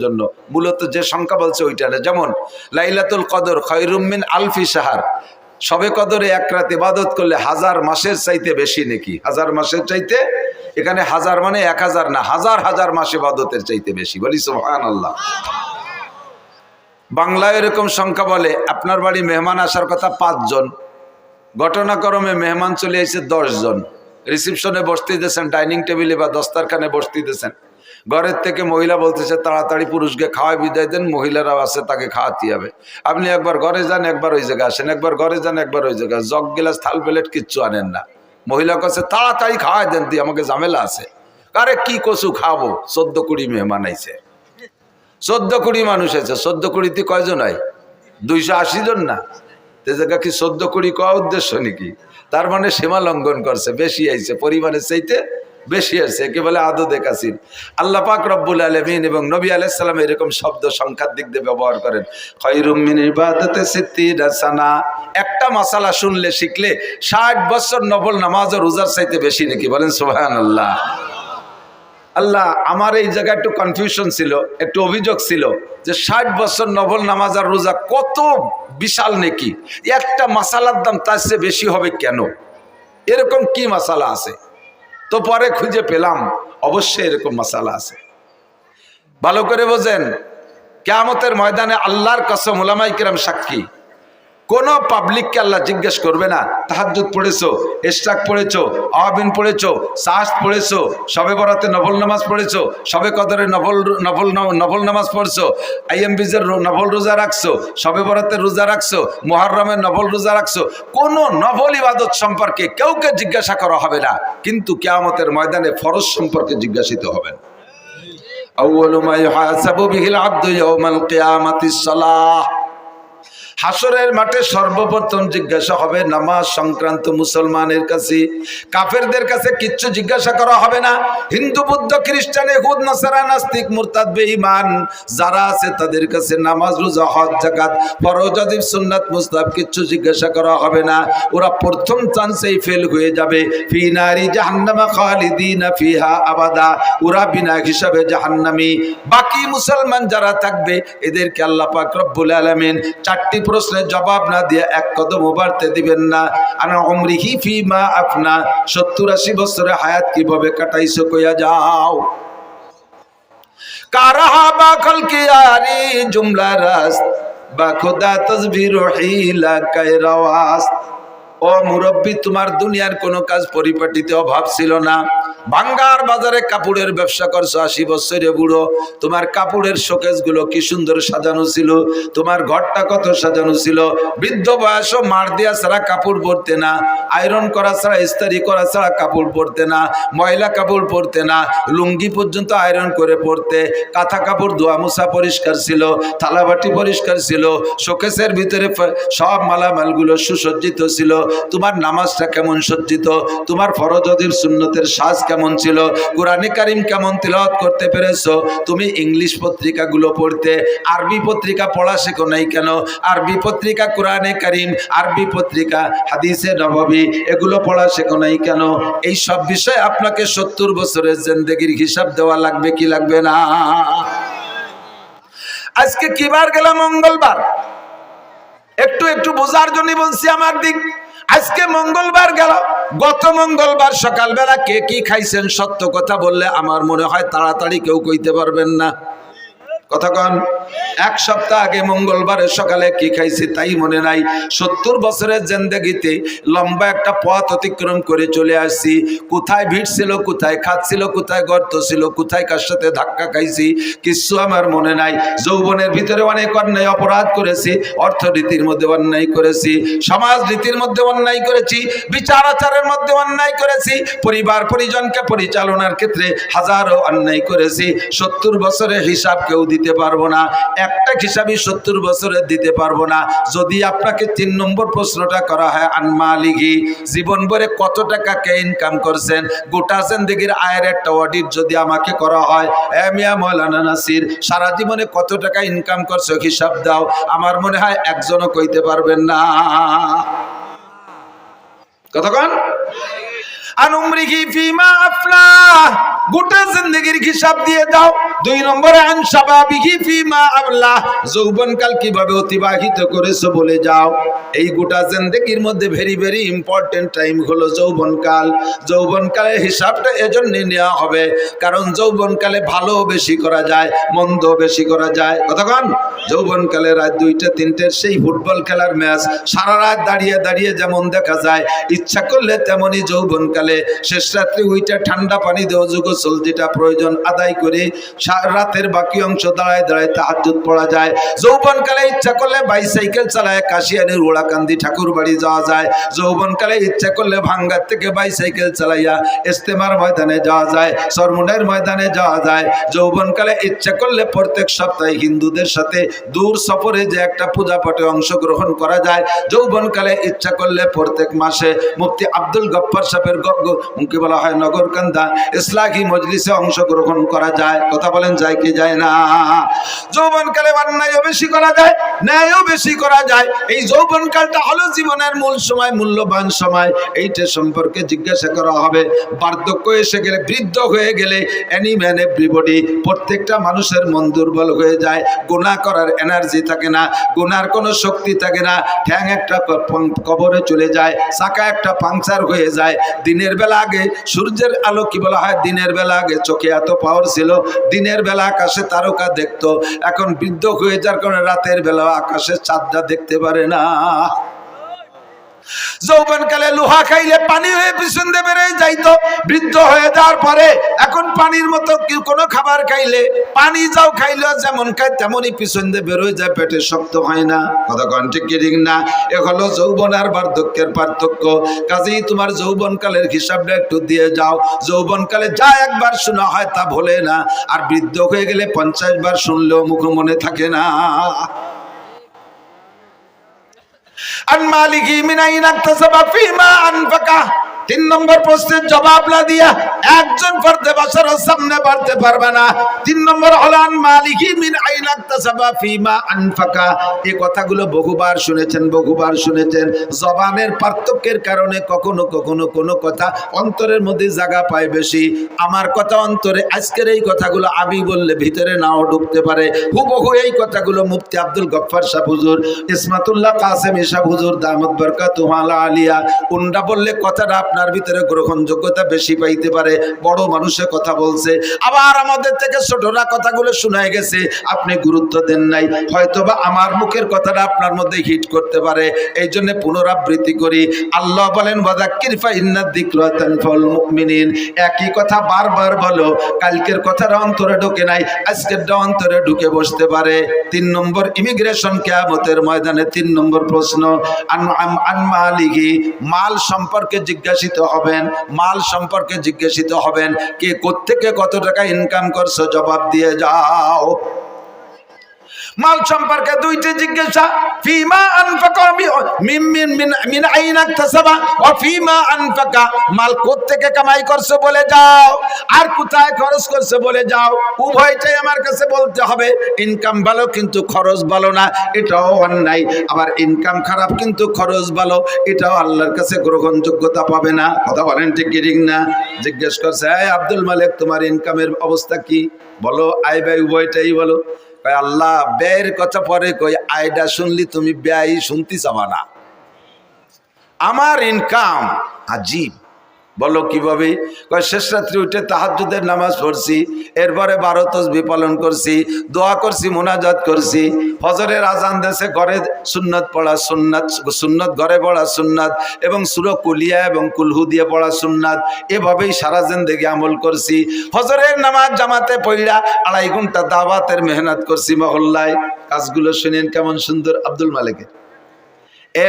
জন্য মূলত যে সংখ্যা বলছে ওইটা না। যেমন লাইলাতুল কদর খায়রুম মিন আলফি শাহর, শবে কদরে এক রাত ইবাদত করলে 1000 মাসের চাইতে বেশি নাকি, 1000 মাসের চাইতে, এখানে 1000 মানে 1000 না, হাজার হাজার মাস ইবাদতের চাইতে বেশি। বলি সুবহানাল্লাহ। বাংলায় এরকম সংখ্যা বলে, আপনার বাড়ি মেহমান আসার কথা 5 জন, ঘটনাক্রমে মেহমান চলে এসেছে 10 জন, রিসিপশনে বসতে দিয়েছেন, ডাইনিং টেবিলে বা দস্তারখানে বসতে দিয়েছেন, ঘরের থেকে মহিলা বলতেছে তাড়াতাড়ি পুরুষকে খাওয়াই বিদায় দেন, মহিলারাও আছে তাকে খাওয়াতে হবে। আপনি একবার ঘরে যান, একবার ওই জায়গায় আসেন, একবার ঘরে যান, একবার ওই জায়গায়, জগ গিলাস থাল প্লেট কিচ্ছু আনেন না। মহিলা কাছে তাড়াতাড়ি খাওয়াই দেন, দিয়ে আমাকে ঝামেলা আছে। আরে কি কচু খাবো, 14-20 মেহমান আইছে, 14-20 মানুষ আছে। 14-20 কয়জন হয়? 280 জন না? তে জায়গা কি 14-20 কওয়া উদ্দেশ্য নাকি? তার মানে সীমা লঙ্ঘন করছে, বেশি আইছে, পরিমাণের চাইতে বেশি আছে, একে বলে আদদে কাসির। আল্লাহ পাক রব্বুল আলামিন এবং নবী আলাইহিস সালাম এরকম শব্দ সংখ্যার দিক দিয়ে ব্যবহার করেন। খায়রুম মিন ইবাদাতি সিত্তিনা সানা, একটা মাসালা শুনলে শিখলে 60 বছর নফল নামাজ ও রোজার চাইতে বেশি নাকি? বলেন সুবহানাল্লাহ। আল্লাহ, আমার এই জায়গায় একটু কনফিউশন ছিল, একটু অভিযোগ ছিল যে 60 বছর নফল নামাজ আর রোজা কত বিশাল নাকি, একটা মাসালার দাম তার চেয়ে বেশি হবে কেন? এরকম কি মাসালা আছে? তো পরে খুঁজে পেলাম অবশ্যই এরকম মাসালা আছে। ভালো করে বোঝেন, কিয়ামতের ময়দানে আল্লাহর কসম, উলামায়ে কিরাম সাক্ষী, কোন পাবলিককে আল্লাহ জিজ্ঞেস করবে না তাহাজ্জুদ পড়েছো, ইশরাক পড়েছো, আওয়াবিন পড়েছো, সাহস পড়েছো, শবে বরাতে নফল নামাজ পড়েছো, শবে কদরে নফল নামাজ পড়ছো, আইয়াম বিজের নফল রোজা রাখছো, শবে বরাতের রোজা রাখছো, মুহররমের নফল রোজা রাখছো, কোন নফল ইবাদত সম্পর্কে কাউকে জিজ্ঞাসা করা হবে না, কিন্তু কিয়ামতের ময়দানে ফরজ সম্পর্কে জিজ্ঞাসিত হবেন। আউয়ালু মা ইউহাসাবু বিহিল আবদু ইয়াউমাল কিয়ামাতিস সালাহ, হাসরের মাঠে সর্বপ্রথম জিজ্ঞাসা হবে নামাজ সংক্রান্ত মুসলমানের কাছে। কাফেরদের কাছে কিচ্ছু জিজ্ঞাসা করা হবে না। হিন্দু, বৌদ্ধ, খ্রিস্টান, ইহুদ, নাসারা, নাস্তিক, মুরতাদ, বেঈমান যারা আছে তাদের কাছে নামাজ, রোজা, হজ, যাকাত, ফরজ, ওয়াজিব, সুন্নাত, মুস্তাহাব কিচ্ছু জিজ্ঞাসা করা হবে না। ওরা প্রথম চান্সেই ফেল হয়ে যাবে। ফি নারি জাহান্নামা খালিদিনা ফিহা আবাদা, ওরা বিনা হিসাবে জাহান্নামী। বাকি মুসলমান যারা থাকবে এদেরকে আল্লাহ পাক রব্বুল আলামিন 4টি প্রশ্নের জবাব না দিয়ে এক কদম বাড়তে দিবেন না। আনা উমরিহি ফিমা আফনা, 70-80 বছরের হায়াত কিভাবে কাটাইছো কইয়া যাও। কারাহা বা খলকিয়ারি জুমলা রাস বা খোদা তাসবির হিলা কায়রাওয়াস। ও মুরব্বী, তোমার দুনিয়ার কোনো কাজ পরিপাটিতে অভাব ছিল না। ভাঙ্গার বাজারে কাপড়ের ব্যবসা করছো, 80 বছরে বুড়ো, তোমার কাপড়ের শোকেস গুলো কি সুন্দর সাজানো ছিল, তোমার ঘরটা কত সাজানো ছিল। বৃদ্ধ বয়সও মার দিয়া ছাড়া কাপড় পরতে না, আয়রন করা ছাড়া, ইস্ত্রি করা ছাড়া কাপড় পরতে না, ময়লা কাপড় পরতে না, লুঙ্গি পর্যন্ত আয়রন করে পরতে, কাঁথা কাপড় ধোয়া মোছা পরিষ্কার ছিল, থালাবাটি পরিষ্কার ছিল, শোকেসের ভিতরে সব মালামালগুলো সুসজ্জিত ছিল। তোমার নামাজটা কেমন সজ্জিত, তোমার ফরজ ওয়াজিব সুন্নতের সাজ কেমন ছিল, কোরআনে কারীম কেমন তিলাওয়াত করতে পেরেছো। তুমি ইংলিশ পত্রিকাগুলো পড়তে, আরবি পত্রিকা পড়া শেখো নাই কেন? আরবি পত্রিকা কোরআনে কারীম, আরবি পত্রিকা হাদিসে নববী, এগুলো পড়া শেখো নাই কেন? এই সব বিষয় আপনাকে 70 বছরের জিন্দেগির হিসাব দেওয়া লাগবে কি লাগবে না? আজকে কি বার গেল? মঙ্গলবার। একটু একটু বোঝার জন্য বলছি আমার দিক। আজকে মঙ্গলবার গেল, গত মঙ্গলবার সকালবেলা কে কি খাইছেন সত্য কথা বললে আমার মনে হয় তাড়াতাড়ি কেউ কইতে পারবেন না। কথা কন, 1 সপ্তাহ আগে মঙ্গলবারের সকালে কি খাইছি তাই মনে নাই। 70 বছরের জিন্দেগিতে লম্বা একটা পথ অতিক্রম করে চলে আসছি। কোথায় ভিড় ছিল, কোথায় খাচ্ছিল, কোথায় গর্ত ছিল, কোথায় কার সাথে ধাক্কা খাইছি কিছু আমার মনে নাই। যৌবনের ভিতরে অনেক অন্যায় অপরাধ করেছি, অর্থনীতির মধ্যে অন্যায় করেছি, সমাজ রীতির মধ্যে অন্যায় করেছি, বিচার আচারের মধ্যে অন্যায় করেছি, পরিবার পরিজনকে পরিচালনার ক্ষেত্রে হাজারো অন্যায় করেছি। 70 বছরের হিসাব কেউ দিতে পারবো না, একটা হিসাবই 70 বছরের দিতে পারবো না। যদি আপনাকে 3 নম্বর প্রশ্নটা করা হয়, আনমালিগি, জীবন ভরে কত টাকা কে ইনকাম করছেন, গোটা জিন্দেগির আয়ের একটা অডিট যদি আমাকে করা হয়, এ মিয়া মৌলানা নাসির সারা জীবনে কত টাকা ইনকাম করছো হিসাব দাও, আমার মনে হয় একজনও কইতে পারবেন না। কতক্ষণ? আন উমরিহি ফিমা আফনা, গোটা জিন্দেগির হিসাব দিয়ে দাও। 2 নম্বরে আন শাবাবিহি ফিমা আবলা, যৌবনকাল কিভাবে অতিবাহিত করেছো বলে যাও। এই গোটা জিন্দেগির মধ্যে ভেরি ভেরি ইম্পর্টেন্ট টাইম হলো যৌবনকাল। যৌবনকালের হিসাবটা এজন্য নেওয়া হবে কারণ যৌবনকালে ভালো বেশি করা যায়, মন্দ বেশি করা যায়। কতক্ষণ? যৌবনকালে রাত 2টা 3টের সেই ফুটবল খেলার ম্যাচ সারা রাত দাঁড়িয়ে দাঁড়িয়ে যেমন দেখা যায়, ইচ্ছা করলে তেমনি যৌবনকালে শেষ রাত্রে উইটা ঠান্ডা পানি দিয়ে অজু গোসল যেটা প্রয়োজন আদায় করে রাতের বাকি অংশ দাঁড়ায় দাঁড়ায় তাহাজ্জুদ পড়া যায়। যৌবনকালে ইচ্ছা করলে বাইসাইকেল চালায় কাশিয়ানির ওড়াকান্দি ঠাকুর বাড়ি যাওয়া যায়। যৌবনকালে ইচ্ছা করলে ভাঙ্গার থেকে বাইসাইকেল চালাইয়া ইস্তেমার ময়দানে যাওয়া যায়, সরমুনের ময়দানে যাওয়া যায়। যৌবনকালে ইচ্ছা করলে প্রত্যেক সপ্তাহে হিন্দুদের সাথে দূর সফরে যে একটা পূজা পাঠে অংশগ্রহণ করা যায়। যৌবনকালে ইচ্ছা করলে প্রত্যেক মাসে মুফতি আব্দুল গফফার সাহেবের কি বলা হয় নগরকান্দা ইসলাহি মজলিসে অংশগ্রহণ করা যায়। কথা বলেন যায় কি যায় না? যৌবনকালে অন্যায়ও বেশি করা যায়, ন্যায়ও বেশি করা যায়। এই যৌবনকালটা হলো জীবনের মূল সময়, মূল্যবান সময়। এইটা সম্পর্কে জিজ্ঞাসা করা হবে। বার্ধক্য এসে গেলে, বৃদ্ধ হয়ে গেলে এনি ম্যান এভরিবডি, প্রত্যেকটা মানুষের মন দুর্বল হয়ে যায়, গুনাহ করার এনার্জি থাকে না, গুনার কোনো শক্তি থাকে না। ঠ্যাং একটা কবরে চলে যায়, চাকা একটা পাংচার হয়ে যায়। দিনের বেলা আগে সূর্যের আলো কি বলা হয়, দিনের বেলা আগে চোখে এত পাওয়ার ছিল, দিনের বেলা আকাশে তারকা দেখতো। এখন বৃদ্ধ হয়ে যাওয়ার কারণে রাতের বেলা আকাশে চাঁদটা দেখতে পারে না। যৌবনকালে লোহা খাইলে পানি হয়ে পিছন দিয়ে বেড়ে যাইতো, বৃদ্ধ হয়ে যাওয়ার পরে এখন পানির মতো কোনো খাবার খাইলে, পানি যাও খাইলেও যেমন খায় তেমনই পিছন দিয়ে বেরোয় যায়, পেটে শক্ত হয় না। কতক্ষণ ঠিক কি ঠিক না? এ হলো যৌবন আর বার্ধক্যের পার্থক্য। কাজেই তোমার যৌবনকালের হিসাবটা একটু দিয়ে যাও। যৌবনকালে যা একবার শোনা হয় তা ভোলে না, আর বৃদ্ধ হয়ে গেলে 50 বার শুনলেও মুখ মনে থাকে না। আন মালিকি মিন আইনা ইকতাসাবা ফিমা আনফাকা। 3 নম্বর প্রশ্নের জবাব না দিয়া একজন ফরদে বাশারের সামনে বাড়তে পারবে না। 3 নম্বর হলো আন মালিকি মিন আইনা ইকতাসাবা ফিমা আনফাকা। এই কথাগুলো বহুবার শুনেছেন। জবানের পার্থক্যের কারণে কখনো কখনো কোনো কথা অন্তরের মধ্যে জায়গা পায় বেশি। আমার কথা অন্তরে, আজকের এই কথাগুলো আমি বললে ভিতরে নাও ঢুকতে পারে। হুবহু এই কথাগুলো মুফতি আব্দুল গফফার সাহেব হুজুর, ইসমাতুল্লাহ কাসেম সাহেব হুজুর দামাত বরকাতুহু আলা আলিয়া, উনরা বললে কথাটা আপনার ভিতরে গ্রহণযোগ্যতা বেশি পাইতে পারে। বড় মানুষের কথা বলছে, আবার আমাদের থেকে ছোটরা কথাগুলো শোনায় গেছে, আপনি গুরুত্ব দেন নাই। হয়তোবা আমার মুখের কথাটা আপনার মধ্যে হিট করতে পারে, এই জন্য পুনরাবৃত্তি করি। আল্লাহ বলেন ওয়াযাক্কির ফা ইন্নাদ যিকরা তানফাউল মুমিনিন। একই কথা বারবার বলো, কালকের কথাটা অন্তরে ঢোকে নাই, আজকেরটা অন্তরে ঢুকে বসতে পারে। 3 নম্বর ইমিগ্রেশন কিয়ামতের ময়দানে 3 নম্বর প্রশ্ন, আন মালিহি, মাল সম্পর্কে জিজ্ঞাসিত হবেন। মাল সম্পর্কে জিজ্ঞাসিত হবেন, কে কোত্থেকে কত টাকা ইনকাম করছো, জবাব দিয়ে যাও। মাল সম্পর্কে 2টি জিজ্ঞাসা, ফিমা আনফাকা মিন আইনা ইকতাসাবা ওয়া ফিমা আনফাকা, মাল কোত্থেকে কামাই করছো বলে যাও, আর কোথায় খরচ করছো বলে যাও। উভয়টাই আমার কাছে বলতে হবে। ইনকাম ভালো কিন্তু খরচ ভালো না, এটাও অন্যায়। আবার ইনকাম খারাপ কিন্তু খরচ ভালো, এটাও আল্লাহর কাছে গ্রহণযোগ্যতা পাবে না। কথা বলেন ঠিক কি ঠিক না? জিজ্ঞেস করছে, এই আব্দুল মালিক, তোমার ইনকামের অবস্থা কি বলো, আয় ব্যয় উভয়টাই বলো। আল্লাহ ব্যয়ের কথা পরে কই, আয়ডা শুনলি তুমি ব্যয় শুনতে চাবা না। আমার ইনকাম আজীব। বলো কিভাবে? শেষ রাত্রি উঠে তাহাজ্জুদের নামাজ পড়ছি, এরপরে 12 তাসবিহ পালন করছি, দোয়া করছি, মোনাজাত করছি, ফজরের আজান দেশে ঘরে সুন্নত পড়া সুন্নত ঘরে পড়া সুন্নাত, এবং সূরা কুলিয়া এবং কুলহু দিয়ে পড়া সুন্নাত। এভাবেই সারা জিন্দেগি আমল করছি। ফজরের নামাজ জামাতে পড়া 2.5 ঘন্টা দাওয়াতের মেহনত করছি মহল্লায়। কাজগুলো শুনেন কেমন সুন্দর আব্দুল মালিকের।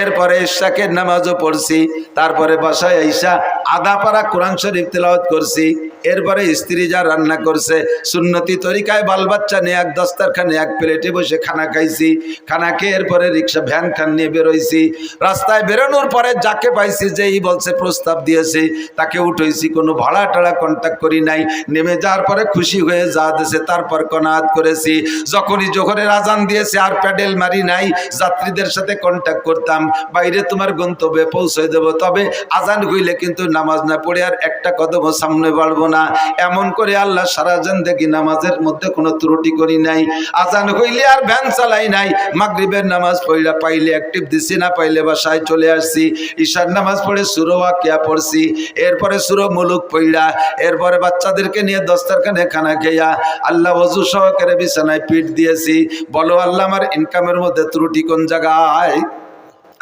এরপরে ইশাকের নামাজও পড়ছি, তারপরে বাসায় আইসা আধা পারা কোরআন শরীফ তেলাওয়াত করছি। এরপরে স্ত্রী যা রান্না করছে সুন্নতি তরিকায় বাল বাচ্চা নিয়ে এক দস্তারখানে এক প্লেটে বসে খানা খাইছি। খানা খেয়ে এরপরে রিক্সা ভ্যান খান নিয়ে বেরোইছি। রাস্তায় বেরোনোর পরে যাকে পাইছি, যেই বলছে প্রস্তাব দিয়েছে তাকে উঠেছি, কোনো ভাড়া টাড়া কন্ট্যাক্ট করি নাই। নেমে যাওয়ার পরে খুশি হয়ে যা দিয়েছে তারপর কনাত করেছি। যখনই জোহরের আজান দিয়েছে আর প্যাডেল মারি নাই, যাত্রীদের সাথে কন্ট্যাক্ট করতাম, বাইরে তোমার গন্তব্যে পৌঁছে দেব, তবে আজান হইলে কিন্তু নামাজ না পড়ে আর একটা কদম সামনে বাড়বো না। না। এমন করে আল্লাহ সারা জিন্দেগি নামাজের মধ্যে কোনো ত্রুটি করি নাই। আজান হইলে আর ভ্যান চালাই নাই। মাগরিবের নামাজ পড়া পাইলে অ্যাক্টিভ দিছি, না পাইলে বাসায় চলে আসছি। ঈশার নামাজ পড়ে সূরা ওয়াকিয়া পড়ছি, এরপরে সূরা মুলুক পড়া, এরপরে বাচ্চাদেরকে নিয়ে দস্তারখানে খানা খেয়া আল্লাহ ওযু সহকারে বিছানায় পিঠ দিয়েছি। বলো আল্লাহ আমার ইনকামের মধ্যে ত্রুটি কোন জায়গায়?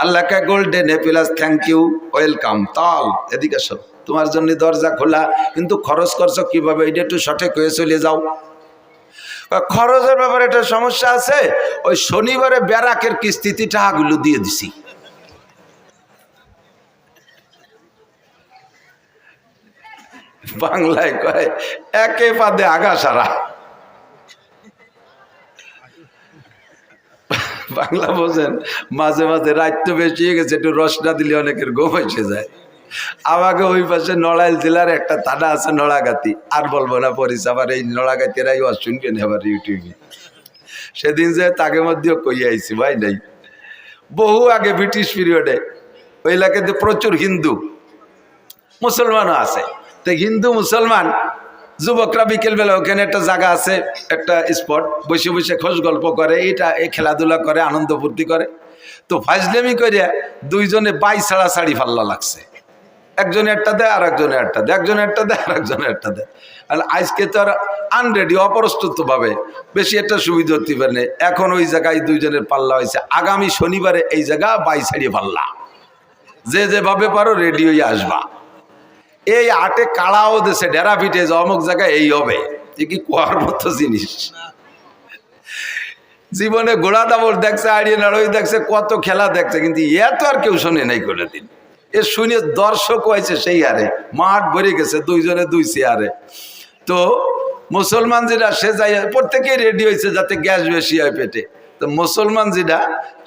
আল্লাহকে golden A plus thank you, welcome. তাল এদিকে সব তোমার জন্য দরজা খোলা, কিন্তু খরচ করছো কিভাবে এটা একটু সঠিক হয়ে চলে যাও। খরচের ব্যাপারে একটা সমস্যা আছে। ওই শনিবারে ব্যারাকের কিস্তিতে টাকাগুলো দিয়ে দিছি। বাংলায় কয় একে পাদে আগা সারা। বাংলা বোঝেন? মাঝে মাঝে রাত তো বেশি হয়ে গেছে, একটু রস না দিলে অনেকের ঘুম এসে যায়। আমাকে ওই পাশে নড়াইল জেলার একটা থানা আছে নড়াগাতি, আর বলবো না পরিচয়, আবার এই নড়াগাতিরাই শুনবেন আবার ইউটিউবে। সেদিন যে তাকে মধ্যেও কই আইছি ভাই নাই, বহু আগে ব্রিটিশ পিরিয়ডে ওই এলাকাতে প্রচুর হিন্দু মুসলমানও আছে। তো হিন্দু মুসলমান যুবকরা বিকেলবেলা ওখানে একটা জায়গা আছে, একটা স্পট, বসে বসে খোঁজ গল্প করে, এটা এই খেলাধুলা করে, আনন্দ ফুর্তি করে। তো ফাজলেমি করে দুইজনে বাই ছাড়াছাড়ি ফাল্লা লাগছে। একজনে একটা দেয় আর একজনে একটা দেয়, একজনে একটা দেয় আর একজনে একটা দেয়। আর আজকে তো আর আনরেডি, অপ্রস্তুত ভাবে বেশি একটা সুবিধা হতে পারে না। এখন ওই জায়গায় দুইজনের পাল্লা হয়েছে। আগামী শনিবারে এই জায়গা বাই ছাড়িয়ে পাল্লা, যে যেভাবে পারো রেডি হয়ে আসবা। এই আটে কাড়াও দেশে ডেরা পিঠে যে অমুক জায়গায় এই হবে, এ কি কোয়ার মতো জিনিস? জীবনে ঘোড়া দাবর দেখছে, আড়িয়ে নাড়ই দেখছে, কত খেলা দেখছে, কিন্তু এত আর কেউ শোনে নাই কোনোদিন। এ শুনে দর্শক হয়েছে সেই হারে, মাঠ ভরে গেছে দুইজনে দুই চেয়ারে। তো মুসলমান যেটা সে যাই প্রত্যেকেই রেডি হয়েছে যাতে গ্যাস বেশি হয় পেটে। তো মুসলমান যেটা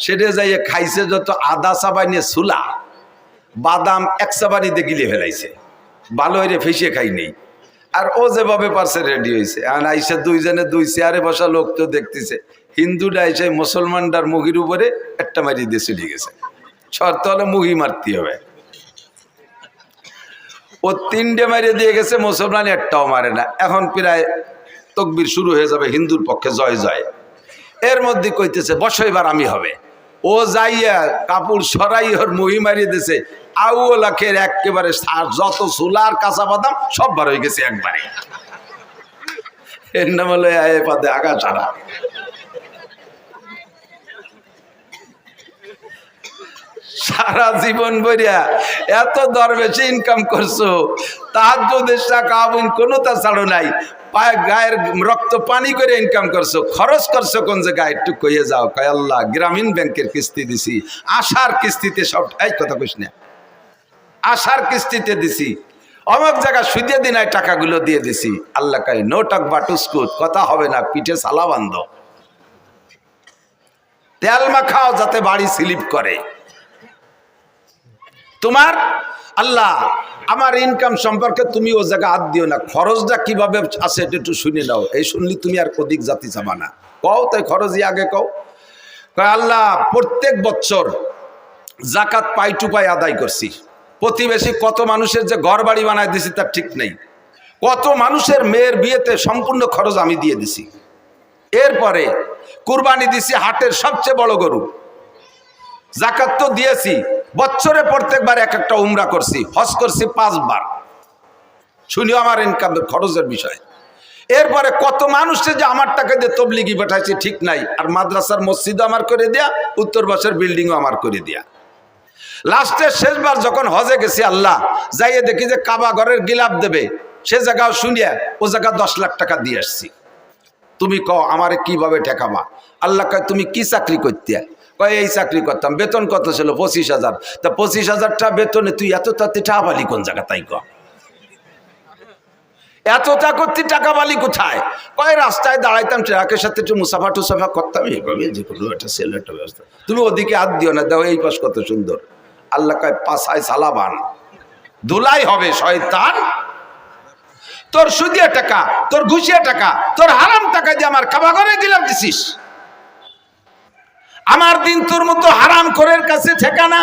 সেটা যাইয়ে খাইছে যত আদা চাবাই নিয়ে সুলা বাদাম এক চাবানিতে গিলে ফেলাইছে, ভালো হয়ে ফেসে খাই নেই। আর ও যেভাবে পারছে রেডি হয়েছে। আর আইসে দুইজনে দুই চেয়ারে বসা লোক তো দেখতেছে, হিন্দুটা এসে মুসলমানটার মুখির উপরে একটা মারি দিয়ে চলে গেছে। শর্ত হলে মুহি মারতে হবে। ও তিনটে মারিয়ে দিয়ে গেছে, মুসলমান একটাও মারে না। এখন প্রায় তকবির শুরু হয়ে যাবে হিন্দুর পক্ষে, জয় জয়। এর মধ্যে কইতেছে বসো এবার আমি হবে। ও যাইয়া কাপড় সরাই ওর মুহি মারিয়ে দিছে। আউ লাখের একেবারে যত সোলার কাঁচা বাদাম সব বার হয়ে গেছে একবারে। এর নাম হলো আয়ে পাদে আগা ছাড়া। সারা জীবন বইয়া এত দরবেশে ইনকাম করছো, তাহাজ্জুদের টাকা কোনো তা ছাড়ো নাই, পায়ে গায়ের রক্ত পানি করে ইনকাম করছো। খরচ করছো কোন জায়গায় একটু কইয়ে যাও। কয় আল্লাহ গ্রামীণ ব্যাংকের কিস্তি দিছি, আশার কিস্তিতে সব। এই কথা কইস না, আশার কিস্তিতে দিছি, অমুক জায়গা সুদে দিনায় টাকাগুলো দিয়ে দিছি। আল্লাহ কয় নো টক বাটুস্কুত, কথা হবে না, পিঠে সালা বান্ধ, তেল মাখাও যাতে বাড়ি স্লিপ করে। তোমার আল্লাহ আমার ইনকাম সম্পর্কে তুমি ও জায়গা হাত দিও না, খরচটা কিভাবে আছে এটা একটু শুনে নাও। এই শুনলি তুমি আর কদিক জাতি চাবা না, কও তাই খরচই আগে কও। আল্লাহ প্রত্যেক বছর জাকাত পাই টু পাই আদায় করছি। প্রতিবেশী কত মানুষের যে ঘর বাড়ি বানায় দিছি তার ঠিক নেই। কত মানুষের মেয়ের বিয়েতে সম্পূর্ণ খরচ আমি দিয়ে দিছি। এরপরে কুরবানি দিছি হাটের সবচেয়ে বড় গরু। জাকাত তো দিয়েছি, বছরে প্রত্যেকবার এক একটা উমরা করছি, হজ করছি 5 বার। শুনিও আমার ইনকামের খরচের বিষয়। এরপরে কত মানুষে যে আমার টাকা দিয়ে তবলিগি পাঠাইছে ঠিক নাই। আর মাদ্রাসার মসজিদও আমার করে দেয়া, উত্তর বাসের বিল্ডিংও আমার করে দেয়া। লাস্টের শেষবার যখন হজে গেছি, আল্লাহ যাইয়ে দেখি যে কাবা ঘরের গিলাপ দেবে, সে জায়গাও শুনিয়া ও জায়গা 10 লাখ টাকা দিয়ে আসছি। তুমি কও আমারে কিভাবে ঠেকাবা? আল্লাহ কয় তুমি কি চাকরি করতে? কয় এই চাকরি করতাম। বেতন কত ছিল? 25,000। তা 25,000 টাকা বেতনে তুই এত তাতে টাকা বালি কোন জায়গা? তাই ক এতটা করতে টাকা বালি কোথায়? কয় রাস্তায় দাঁড়াইতাম, ট্রাকের সাথে একটু মুসাফা টুসাফা করতাম, এইভাবে যে কোনো একটা সেল একটা ব্যবস্থা। তুমি ওদিকে হাত দিও না, দাও এই পাশ কত সুন্দর। আল্লাহ কয় পাছায় সালাবান, ধুলাই হবে শয়তান। তোর সুদিয়া টাকা, তোর ঘুষিয়া টাকা, তোর হারাম টাকা দিয়ে আমার কাবা ঘরে দিলাম দিছিস। আমার দিন তোর মতো হারাম খোরের কাছে ঠিকানা।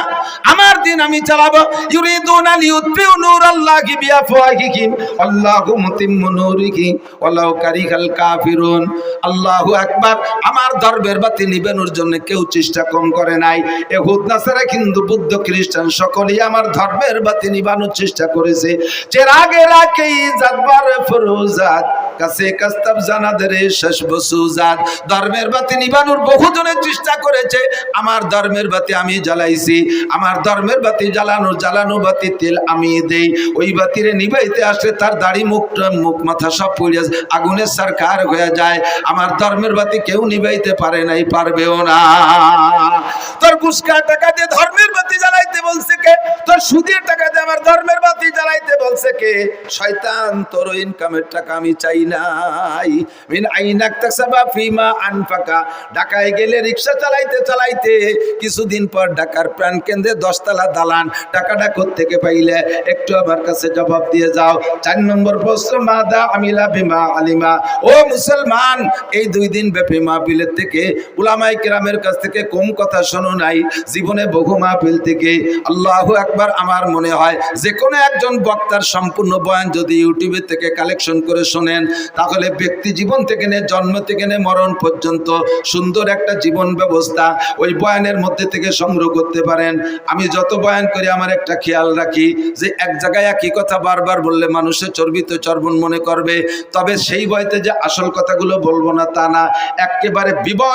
আমার দিন আমি চালাবো। ইউরিদুনা লিউতফিউ নূরাল্লাহি বিআফওয়াহিহিম আল্লাহু মুতিম্মু নূরিহি ওয়ালাউ কারিহাল কাফিরুন। আল্লাহু আকবার। আমার ধর্মের বাতি নিবানোর জন্য কেউ চেষ্টা কম করে নাই। ইহুদ নাসারা হিন্দু বৌদ্ধ খ্রিস্টান সকলেই আমার ধর্মের বাতি নিবানোর চেষ্টা করেছে। চেরাগে রাখেই জাদবার ফরুজাত কাছে কাস্তাব জানাদরে শেষ বসুজাত। ধর্মের বাতি নিবানোর বহুজনের চেষ্টা করেছে, আমার ধর্মের বাতি আমি জ্বালাইছি। আমার ধর্মের বাতি জ্বালানো বাতি তেল আমি দেই। ওই বাতিরে নিবাইতে আসলে তার দাড়ি মুখ মাথা সব পড়ে আগুনের সরকার হয়ে যায়। আমার ধর্মের বাতি কেউ নিবাইতে পারে নাই, পারবেও না। তোর ঘুষকা টাকা দিয়ে ধর্মের বাতি জ্বালাইতে বলছে কে? তোর সুদের টাকা দিয়ে আমার ধর্মের বাতি জ্বালাইতে বলছে কে? শয়তান, তোর ইনকামের টাকা আমি চাই নাই। মিন আইনাক তাকসাবা ফিমা আনফাকা। ঢাকায় গেলে রিকশা চালাইতে চালাইতে কিছুদিন পর ঢাকার প্রাণ কেন্দ্রে 10 তলা দালান। টাকাটা কোত্থেকে পাইলে একটু আমার কাছে জবাব দিয়ে যাও। 4 নম্বর প্রশ্ন, মাদা আমিলা বিমা আলিমা। ও মুসলমান, এই 2 দিন ব্যাপী মাহফিলের থেকে উলামায়ে কেরামের কাছ থেকে কম কথা শোনো নাই। জীবনে বহু মাহফিল থেকে। আল্লাহু আকবার। আমার মনে হয় যে কোনো একজন বক্তার সম্পূর্ণ বয়ান যদি ইউটিউবে থেকে কালেকশন করে শোনেন, তাহলে ব্যক্তি জীবন থেকে নিয়ে জন্ম থেকে নিয়ে মরণ পর্যন্ত সুন্দর একটা জীবন ব্যবস্থা ওই বয়ানের মধ্যে থেকে সংগ্রহ করতে পারেন। আমি যত বয়ান করি আমার একটা খেয়াল রাখি যে এক জায়গায় একই কথা বারবার বললে মানুষের চর্বিত চর্বণ মনে করবে। তবে সেই বইতে যে আসল কথাগুলো বলবো না তা না। একেবারে বিবাহ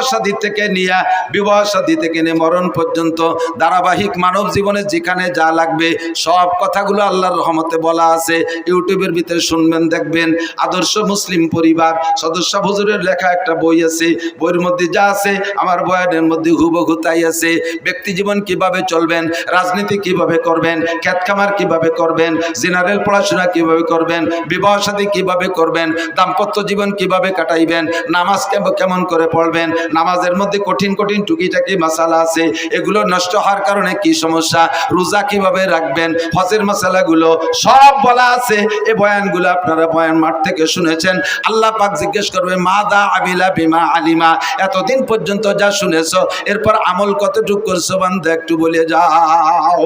শাদী থেকে নিয়ে মরণ পর্যন্ত ধারাবাহিক মানব জীবনে যেখানে যা লাগবে সব কথাগুলো আল্লাহর রহমতে বলা আছে। ইউটিউবের ভিতরে শুনবেন, দেখবেন। আদর্শ মুসলিম পরিবার সদস্য হুজুরের লেখা একটা বই আছে। বইয়ের মধ্যে যা আছে আমার বয়ানের মধ্যে হুবহু তাই আছে। ব্যক্তি জীবন কিভাবে চলবেন, রাজনীতি কিভাবে করবেন, খেত খামার কিভাবে করবেন, জেনারেল পড়াশোনা কিভাবে করবেন, বিবাহ শাদী কিভাবে করবেন, দাম্পত্য জীবন কিভাবে কাটাইবেন, নামাজ কেমন করে পড়বেন, নামাজের মধ্যে কঠিন কঠিন টুকিটাকি মাসালা আছে, এগুলো নষ্ট হওয়ার কারণে কি সমস্যা, রোজা কিভাবে রাখবেন, হজের মাসালাগুলো সব বলা আছে। এই বয়ানগুলো আপনারা বয়ান মাঠ থেকে শুনেছেন। আল্লাহ পাক জিজ্ঞেস করবে, মাদা আমিলা বিমা আলিমা। এতদিন পর্যন্ত যা শুনেছো এরপর আমল কতটুকু করছো বান্দা, একটু বলে যাও।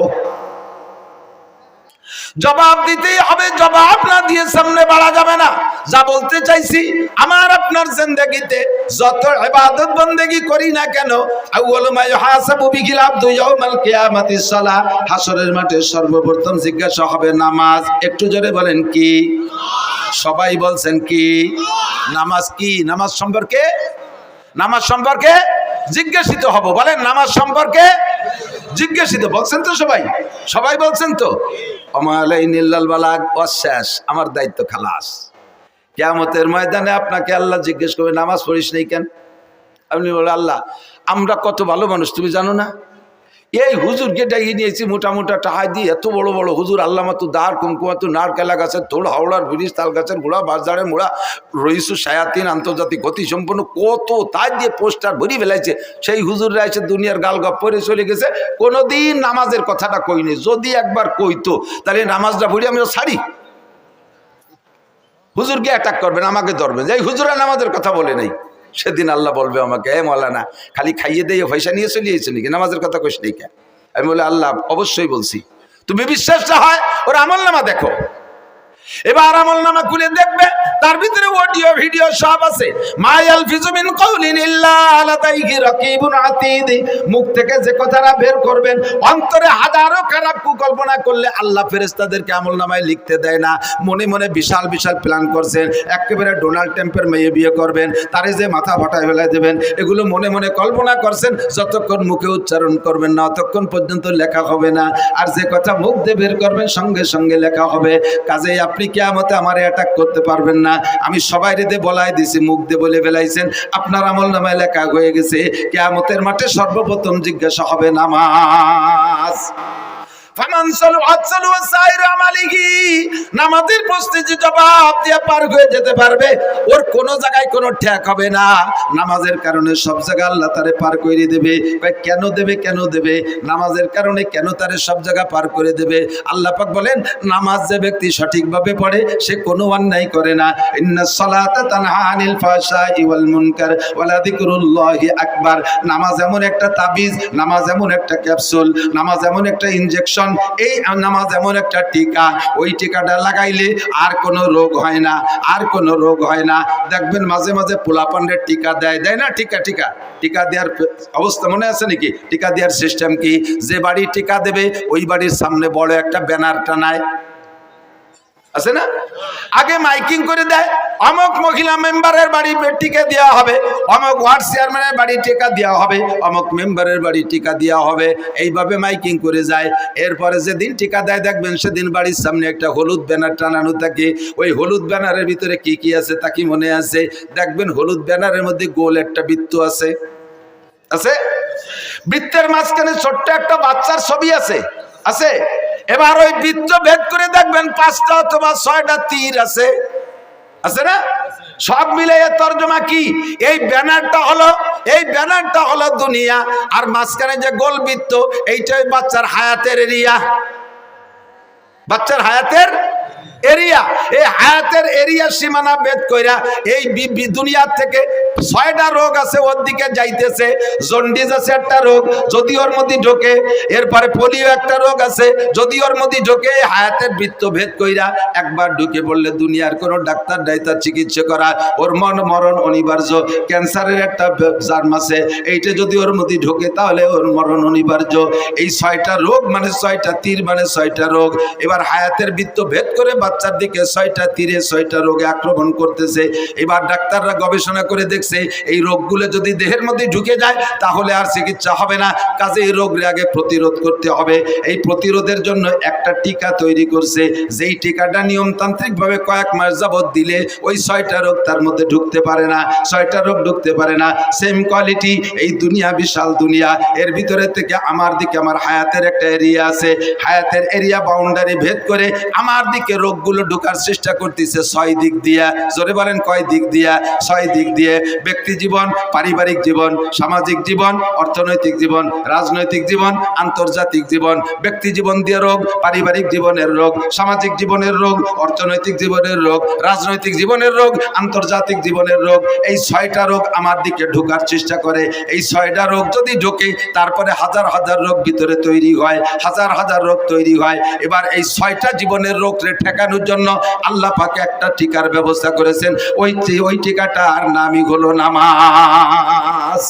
জবাব দিতেই হবে। জবাব না দিয়ে সামনে বাড়া যাবে না। যা বলতে চাইছি, আমার আপনার জিন্দেগিতে যত ইবাদত বন্দেগি করি না কেন, আউয়ালু মা ইউহাসাবু বিহিল আবদু ইয়াউমাল কিয়ামাতিস সালাহ। হাসরের মাঠে সর্বপ্রথম জিজ্ঞাসা হবে নামাজ। একটু জোরে বলেন কি? সবাই বলছেন কি? নামাজ কি? নামাজ সম্পর্কে জিজ্ঞাসিত হব। বলেন নামাজ সম্পর্কে জিজ্ঞাসিত। বলছেন তো সবাই বলছেন তো? আমালাইনিল্লাল বালাগ ওয়াশ। আমার দায়িত্ব খালাস। কিয়ামতের ময়দানে আপনাকে আল্লাহ জিজ্ঞেস করবে, নামাজ পড়িস নাই কেন? আপনি বলে, আল্লাহ আমরা কত ভালো মানুষ তুমি জানো না? এই হুজুরকে ডাকিয়ে নিয়েছি মোটা টাহাই দিয়ে, এত বড় বড় হুজুর, আল্লাহ মাতু দাঁড় কুমকুমাতু নারকেলা গাছের তোড়, হাওড়ার ব্রিজ, তাল গাছের গোড়া, বাজারের মোড়া, রইসু শায়াতিন, আন্তর্জাতিক গতি সম্পন্ন কত তাই দিয়ে পোস্টার ভরি ফেলাইছে। সেই হুজুররা এসে দুনিয়ার গাল গপ পরে চলে গেছে। কোনোদিন নামাজের কথাটা কইনি। যদি একবার কইতো তাহলে নামাজটা ভরি আমিও ছাড়ি। হুজুরকে অ্যাটাক করবেন, আমাকে ধরবেন, এই হুজুরা নামাজের কথা বলে নাই। সেদিন আল্লাহ বলবে আমাকে, এ মৌলানা খালি খাইয়ে দিয়ে পয়সা নিয়ে চলিয়েছে নাকি, নামাজের কথা কইস নাই কেন? আমি বলে, আল্লাহ অবশ্যই বলছি। তুমি বিশ্বাসটা হয় ওর আমল নামা দেখো। এবার আমল নামা খুলে দেখবে, তার ভিতরে অডিও ভিডিও সব আছে। মায়াল ফিজুমিন কাউলিন ইল্লা লাদাইহি রাকিবুন আতীদ। মুখ থেকে যে কথাটা বের করবেন, অন্তরে হাজারো খারাপ কুকল্পনা করলে আল্লাহ ফেরেশতাদেরকে আমল নামায় লিখতে দেয় না। মনে মনে বিশাল বিশাল প্ল্যান করছেন, একেবারে ডোনাল্ড ট্রাম্পের মেয়ে বিয়ে করবেন, তারে যে মাথা ফাটায় ফেলে দেবেন, এগুলো মনে মনে কল্পনা করছেন। যতক্ষণ মুখে উচ্চারণ করবেন না ততক্ষণ পর্যন্ত লেখা হবে না। আর যে কথা মুখ দিয়ে বের করবেন সঙ্গে সঙ্গে লেখা হবে। কাজেই আপনি কিয়ামতে আমারে অ্যাটাক করতে পারবেন না। আমি সবাই রেদে বলাই দিছি, মুখ দিয়ে বলে ফেলাইছেন, আপনার আমল নামায় লেখা হয়ে গেছে। কিয়ামতের মাঠে সর্বপ্রথম জিজ্ঞাসা হবে নামাজ। ফামান সালুআত সালুআ সাইরু আমালিহি, নামাজের প্রস্তুতি জবাব দিয়ে পার হয়ে যেতে পারবে, ওর কোন জায়গায় কোনো ঠেক হবে না। নামাজের কারণে সব জায়গা আল্লাহ তারে পার করে দেবে। ভাই কেন দেবে? কেন দেবে? নামাজের কারণে কেন তারে সব জায়গা পার করে দেবে? আল্লাহ পাক বলেন, নামাজ যে ব্যক্তি সঠিকভাবে পড়ে সে কোনো অন্যায় করে না। ইন্নাস সালাতা তানহা আনিল ফাহশাই ওয়াল মুনকার ওয়ালা যিকরুল্লাহি আকবার। নামাজ এমন একটা তাবিজ, নামাজ এমন একটা ক্যাপসুল, নামাজ এমন একটা ইনজেকশন, এই নামাজ এমন একটা টিকা, ওই টিকাটা লাগাইলে আর কোনো রোগ হয় না, আর কোনো রোগ হয় না। দেখবেন মাঝে মাঝে পোলাপানের টিকা দেয় না? টিকা দেওয়ার অবস্থা মনে আছে নাকি? টিকা দেওয়ার সিস্টেম কি? যে বাড়ি টিকা দেবে ওই বাড়ির সামনে বড় একটা ব্যানার টানায়, আছে না? আগে মাইকিং করে দেয়, অমুক মহিলা মেম্বারের বাড়ি টিকা দেওয়া হবে, অমুক ওয়ার্ড চেয়ারম্যানের বাড়ি টিকা দেওয়া হবে, অমুক মেম্বারের বাড়ি টিকা দেওয়া হবে, এইভাবে মাইকিং করে যায়। এরপরে যেদিন টিকা দেয় দেখবেন সেদিন বাড়ির সামনে একটা হলুদ ব্যানার টানানো থাকে। ওই হলুদ ব্যানারের ভিতরে কি কি আছে তা কি মনে আছে? দেখবেন হলুদ ব্যানারের মধ্যে গোল একটা বৃত্ত আছে, বৃত্তের মাঝখানে ছোট্ট একটা বাচ্চার ছবি আছে। এবার ওই বৃত্ত ভেদ করে দেখবেন 5টা অথবা 6টা তীর আছে না? সব মিলে এর তর্জমা কি? এই ব্যানারটা হলো দুনিয়া, আর মাঝখানে যে গোল বৃত্ত এইটাই বাচ্চার হায়াতের এরিয়া, বাচ্চার হায়াতের এরিয়া। এই হায়াতের এরিয়া সীমানা ভেদ কইরা এই দুনিয়ার থেকে 6টা রোগ আছে ওর দিকে যাইতেছে। জন্ডিস আছে একটা রোগ, যদি ওর মধ্যে ঢোকে, এরপরে পোলিও একটা রোগ আছে, যদি ওর মধ্যে ঢোকে, হায়াতের বৃত্ত ভেদ কইরা একবার ঢুকে পড়লে দুনিয়ার কোনো ডাক্তার ডাইতার চিকিৎসা করা ওর মরণ অনিবার্য। ক্যান্সারের একটা জার্ম আছে, এইটা যদি ওর মধ্যে ঢোকে তাহলে ওর মরণ অনিবার্য। এই 6টা রোগ মানে 6টা তীর মানে 6টা রোগ। এবার হায়াতের বৃত্ত ভেদ করে বাচ্চার দিকে 6টা তীরে 6টা রোগে আক্রমণ করতেছে। এবার ডাক্তাররা গবেষণা করে দেখছে এই রোগগুলো যদি দেহের মধ্যে ঢুকে যায় তাহলে আর চিকিৎসা হবে না, কাজে এই রোগের আগে প্রতিরোধ করতে হবে। এই প্রতিরোধের জন্য একটা টিকা তৈরি করছে, যেই টিকাটা নিয়মতান্ত্রিক ভাবে কয়েক মাস যাবত দিলে ওই 6টা রোগ তার মধ্যে ঢুকতে পারে না, 6টা রোগ ঢুকতে পারে না। সেম কোয়ালিটি এই দুনিয়া, বিশাল দুনিয়া, এর ভিতরে থেকে আমার দিকে আমার হায়াতের একটা এরিয়া আছে, হায়াতের এরিয়া বাউন্ডারি ভেদ করে আমার দিকে রোগগুলো ঢোকার চেষ্টা করতেছে 6 দিক দিয়া। জোরে বলেন কয় দিক দিয়া? 6 দিক দিয়ে। ব্যক্তি জীবন, পারিবারিক জীবন, সামাজিক জীবন, অর্থনৈতিক জীবন, রাজনৈতিক জীবন, আন্তর্জাতিক জীবন। ব্যক্তি জীবন দিয়ে রোগ, পারিবারিক জীবনের রোগ, সামাজিক জীবনের রোগ, অর্থনৈতিক জীবনের রোগ, রাজনৈতিক জীবনের রোগ, আন্তর্জাতিক জীবনের রোগ। এই 6টা রোগ আমার দিকে ঢোকার চেষ্টা করে। এই 6টা রোগ যদি ঢোকে তারপরে হাজার হাজার রোগ ভিতরে তৈরি হয়, হাজার হাজার রোগ তৈরি হয়। এবার এই 6টা জীবনের রোগকে ঠেকানোর জন্য আল্লাহ পাক একটা টিকার ব্যবস্থা করেছেন। ওই টিকাটার নামই হলো নামাজ।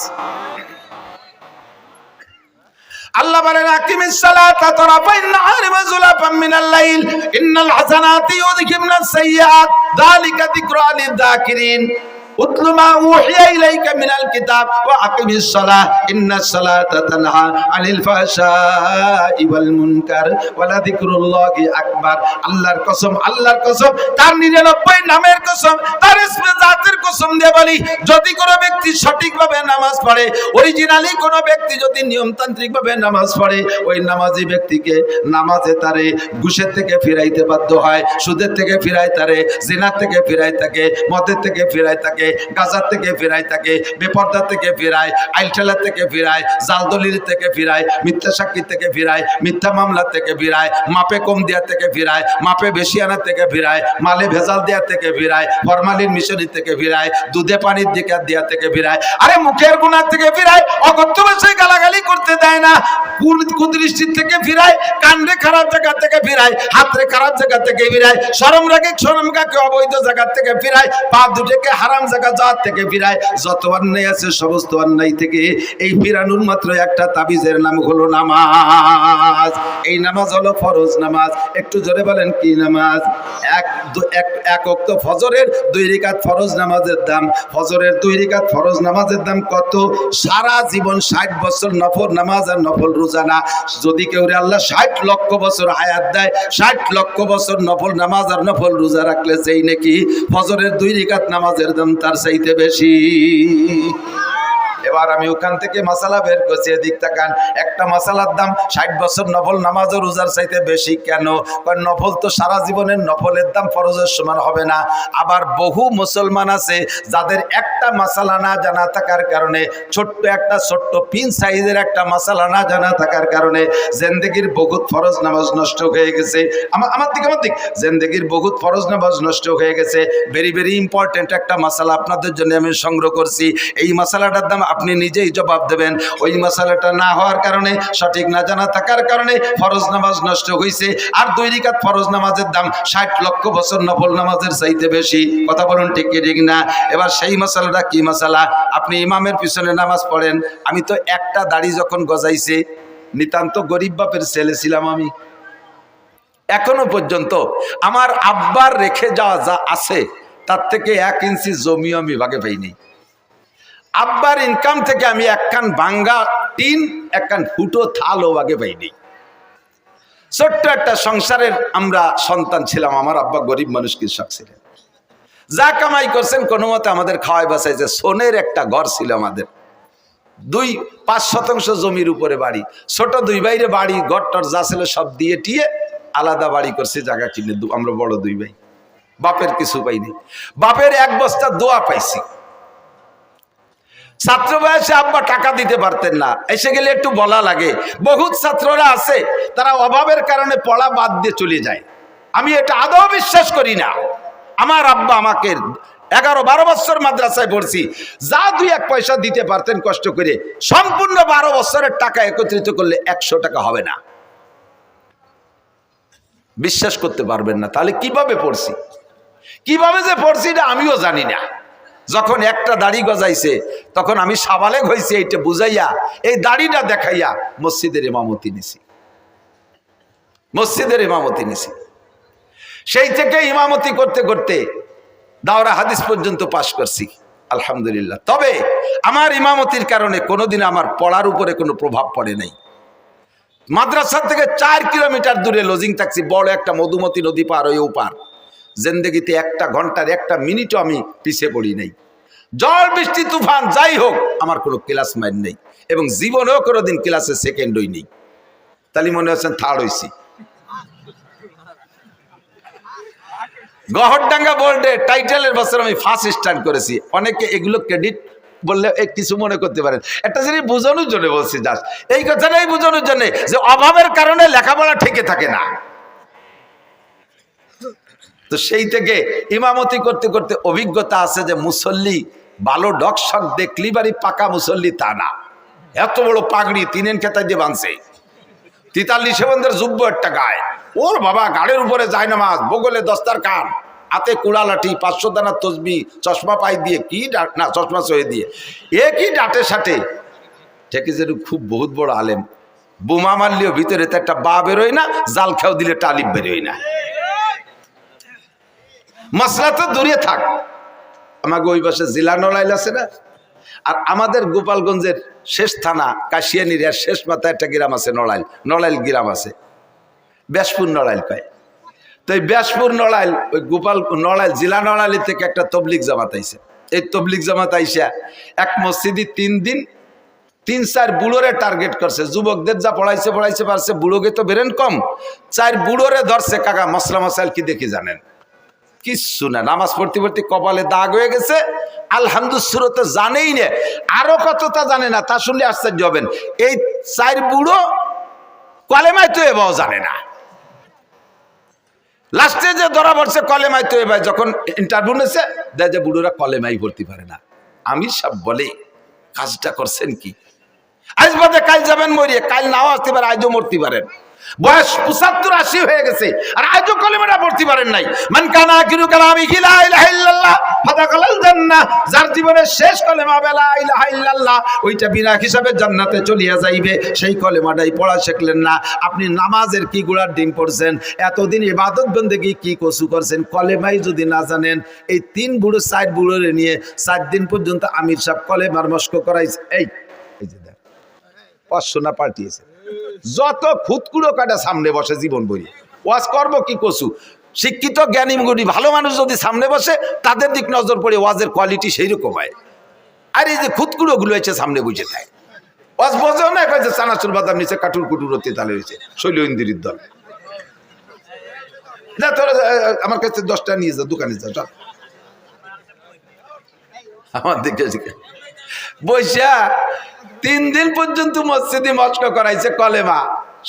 আল্লাহ বলেন, আকিমিস সালাতা তারাফাইন নাহারি ওয়া যুলাফাম মিনাল লাইল ইন্নাল হাসানাতি ইউযহিবনাস সাইয়্যাত যালিকা যিকরা লিয-যাকিরিন। উতলু মা উহিয়া ইলাইকা মিনাল কিতাব ওয়া আকিমিস সালাহ ইন্নাস সালাতা তানহা আনিল ফাহশাই ওয়াল মুনকার ওয়ালা যিকরুল্লাহি আকবার। আল্লাহর কসম, আল্লাহর কসম, তার 99 নামের কসম, তার ইসমে জাতের কসম দিয়ে বলি, যদি কোনো ব্যক্তি সঠিকভাবে নামাজ পড়ে, অরিজিনালি কোনো ব্যক্তি যদি নিয়মতান্ত্রিকভাবে নামাজ পড়ে, ওই নামাজি ব্যক্তিকে নামাজে তারে ঘুষের থেকে ফিরাইতে বাধ্য হয়, সুদের থেকে ফিরায় তারে, জিনার থেকে ফিরায় তাকে, মদের থেকে ফিরায় তাকে, গাজার থেকে ফিরায় তাকে, বেপর্দা থেকে ফিরায়, আইলঠেলা থেকে ফিরায়, জালদলির থেকে ফিরায়, মিথ্যা সাক্ষী থেকে ফিরায়, মিথ্যা মামলা থেকে ফিরায়, মাপে কম দেওয়া থেকে ফিরায়, মাপে বেশি আনা থেকে ফিরায়, মালে ভেজাল দেওয়া থেকে ফিরায়, ফরমালিন মিশরি থেকে ফিরায়, দুধে পানির দিকে দেওয়া থেকে ফিরায়, আরে মুখের গুনাহ থেকে ফিরায়, অকথ্য ভাষায় গালাগালি করতে দেয় না, কুদৃষ্টির থেকে ফিরায়, কান্দে খারাপ জায়গা থেকে ফিরায়, হাতরে খারাপ জায়গা থেকে ফিরায়, শরম রাগে অবৈধ জায়গা থেকে ফিরায়, পা দুটোকে হারাম জায়গা জাত থেকে ফিরায়। যত অন্যায় আছে সমস্ত অন্যায় থেকে এই ফিরানোর মাত্র একটা তাবিজের নাম হলো নামাজ। এই নামাজ হলো ফরজ নামাজ। একটু জোরে বলেন কি নামাজ? এক ওয়াক্ত ফজরের 2 রাকাত ফরজ নামাজের দাম, ফজরের 2 রাকাত ফরজ নামাজের দাম কত? সারা জীবন 60 বছর নফল নামাজ আর নফল রোজা না। যদি কেউ আল্লাহ 60 লক্ষ বছর হায়াত দেয়, 60 লক্ষ বছর নফল নামাজ আর নফল রোজা রাখলে সেই নাকি ফজরের 2 রাকাত নামাজের দাম তার চাইতে বেশি। এবার আমি ওখান থেকে মাসালা বের করছি, এদিক তাকান। একটা মাসালার দাম 60 বছর নফল নামাজ ও রোজার চাইতে বেশি। কেন? কারণ নফল তো সারা জীবনের নফলের দাম ফরজের সমান হবে না। আবার বহু মুসলমান আছে যাদের একটা মাসালা না জানা থাকার কারণে, ছোট্ট পিন সাইজের একটা মাসালা না জানা থাকার কারণে জিন্দেগির বহুত ফরজ নামাজ নষ্ট হয়ে গেছে। আমার দিক জিন্দেগির বহুত ফরজ নামাজ নষ্ট হয়ে গেছে। ভেরি ভেরি ইম্পর্টেন্ট একটা মাসালা আপনাদের জন্য আমি সংগ্রহ করছি। এই মাসালাটার দাম আপনি নিজেই জবাব দেবেন। ওই মাসালাটা না হওয়ার কারণে, সঠিক না জানা থাকার কারণে ফরজ নামাজ নষ্ট হয়েছে। আর 2 রাকাত ফরজ নামাজের দাম 60 লক্ষ বছর নফল নামাজের চাইতে বেশি। কথা বলুন ঠিক কি ঠিক না? এবার সেই মাসালাটা কি মাসালা? আপনি ইমামের পিছনে নামাজ পড়েন। আমি তো একটা দাড়ি যখন গজাইছে, নিতান্ত গরিব বাপের ছেলে ছিলাম আমি। এখনো পর্যন্ত আমার আব্বার রেখে যাওয়া যা আছে তার থেকে 1 ইঞ্চি জমিও আমি ভাগে পাইনি। আব্বার ইনকাম থেকে আমি একখান ভাঙ্গা টিন, একখান ফুটো থালও ভাগে পাইনি। ছোট্ট একটা সংসারের আমরা সন্তান ছিলাম। আমার আব্বা গরিব মানুষ, কৃষক ছিলেন। যা কামাই করছেন কোনো মতে আমাদের খাওয়াই বাঁচাইছে। সোনের একটা ঘর ছিল আমাদের, 2-5 শতাংশ জমির উপরে বাড়ি। ছোট 2 ভাইরে বাড়ি ঘরটর যা ছিল সব দিয়ে টিয়ে আলাদা বাড়ি করছে, জায়গা কিনে। আমরা বড় 2 ভাই, বাপের কিছু পাইনি। বাপের 1 বস্তা দোয়া পাইছি। ছাত্র বয়সে আব্বা টাকা দিতে পারতেন না, এসে গেলে একটু বলা লাগে। বহুত ছাত্ররা আছে তারা অভাবের কারণে পড়া বাদ দিয়ে চলে যায়। আমি এটা আদৌ বিশ্বাস করি না। আমার আব্বা আমাকে 11-12 বছর মাদ্রাসায় পড়ছি, যা 2-1 পয়সা দিতে পারতেন কষ্ট করে, সম্পূর্ণ 12 বছরের টাকা একত্রিত করলে 100 টাকা হবে না। বিশ্বাস করতে পারবেন না। তাহলে কিভাবে পড়ছি, কিভাবে যে পড়ছি এটা আমিও জানি না। যখন একটা দাড়ি গজাইছে তখন আমি সাবালেগ হয়েছি, এইটা বুঝাইয়া এই দাড়িটা দেখাইয়া মসজিদের ইমামতি নিছি। সেই থেকে ইমামতি করতে করতে দাওরা হাদিস পর্যন্ত পাশ করছি, আলহামদুলিল্লাহ। তবে আমার ইমামতির কারণে কোনোদিন আমার পড়ার উপরে কোনো প্রভাব পড়ে নাই। মাদ্রাসা থেকে 4 কিলোমিটার দূরে লজিং থাকছি, বড় একটা মধুমতি নদী পার হয়ে ওপার। জিন্দেগিতে 1 ঘন্টার 1 মিনিটও আমি পিছিয়ে পড়ি নাই। ঝড় বৃষ্টি তুফান যাই হোক আমার কোনো ক্লাস মাইন নেই, এবং জীবনেও কোনোদিন ক্লাসে সেকেন্ড হই নেই। তাহলে মনে হচ্ছেন থার্ড হইছি। গহরডাঙ্গা বোর্ডে টাইটেলের বছর আমি ফার্স্ট স্ট্যান্ড করেছি। অনেকে এগুলো ক্রেডিট বললে কিছু মনে করতে পারেন। একটা জিনিস বোঝানোর জন্য বলছি, জাস্ট এই কথাটাই বোঝানোর জন্য যে অভাবের কারণে লেখাপড়া ঠেকে থাকে না। তো সেই থেকে ইমামতি করতে করতে অভিজ্ঞতা আছে যে মুসল্লি ভালো ডকশক দেখলি বাড়ি পাকা মুসল্লি তা না। এত বড় পাগড়ি 3 খেতায় দিয়ে বাঁধছে, 43 বন্ধের যুব্য একটা গায়ে। ওর বাবা গাড়ির উপরে যায় নামাজ, বগলে দস্তার খান, হাতে কুড়া লাঠি, 500 দানা তসবি, চশমা পাই দিয়ে কি না চশমা সয়ে দিয়ে একই ডাটে সাটে ঠেকে যে খুব বহুত বড় আলেম। বোমা মারলেও ভিতরে তো একটা বা বেরোয় না, জাল খেয়াও দিলে টালিব বেরোয় না। মশলা তো দূরে থাক, আমাকে ওই পাশে জেলা নড়াইল আছে না, আর আমাদের গোপালগঞ্জের শেষ থানা কাশিয়ানির শেষ মাথায় একটা গ্রাম আছে নড়াইল গ্রাম আছে, ব্যাসপুর নড়াইল কয়। তো এই ব্যাসপুর নড়াইল, ওই গোপাল নড়াইল জেলা নড়াইল থেকে একটা তবলিগ জামাত আইছে। এই তবলিগ জামাত আইসা এক মসজিদে 3 দিন 3-4 বুড়োরে টার্গেট করছে। যুবকদের যা পড়াইছে পারছে, বুড়োকে তো বেরেন কম, 4 বুড়োরে ধরছে। কাকা মশলা মশাইল কি দেখি জানেন? কিচ্ছু না, নামাজ পড়তে পড়তে কপালে দাগ হয়ে গেছে। আলহামদুলিল্লাহ তো জানেই না, আরো কতটা জানে না, তা শুনলে আশ্চর্য হবেন। এই 4 বুড়ো কলেমায় তো এবাও জানে না। লাস্টে যে ধরা পড়ছে কলেমায় তো এবার, যখন ইন্টারভিউ নিয়েছে দেয় যে বুড়োরা কলেমাই পড়তে পারে না। আমি সব বলে কাজটা করছেন কি? আজ বাদে কাল যাবেন মরিয়ে, কাল নাও আসতে পারে, আজও মরতে পারেন। বয়স 75-80 হয়ে গেছে আর আজও কলেমাটা পড়তে পারেন নাই। মান কানা আখিরু কালামিহি লা ইলাহা ইল্লাল্লাহ ফাদাখালাল জান্নাহ। যার জীবনের শেষ কলেমা লা ইলাহা ইল্লাল্লাহ, ওইটা বিনা হিসাবে জান্নাতে চলিয়া যাইবে। সেই কলেমাটাই পড়া শিখলেন না। আপনি নামাজের কি গোড়ার ডিম পড়ছেন, এতদিন ইবাদত বন্দেগী কি কসু করছেন, কলেমাই যদি না জানেন। এই 3 বুড়ো 4 বুড়োরে নিয়ে 4 দিন পর্যন্ত আমির সাহেব কলেমার মস্ক করাইছে। এই যে দেখ 500 না পাল্টিয়েছে। যত খুদকুড়ো কাটা সামনে বসে জীবন বই ওয়াজ করবো কি কসু। শিক্ষিত জ্ঞানী গুণী ভালো মানুষ যদি সামনে বসে, তাদের দিক নজর পড়ে ওয়াজের কোয়ালিটি সেই রকম হয়। আর এই যে খুদকুড়ো গুলো এসে সামনে বুঝে দেয়, অস বোঝেও না, যে চানাচুর বাদাম নিচে কাটুর কুটুর অতি তালে রয়েছে শৈল ইন্দিরির দল। না তোরা আমার কাছে 10টা নিয়ে যা, দোকানে যা, চল। আমার দিকে বৈশা 3 দিন পর্যন্ত মসজিদে মস্ক করাইছে কলেমা।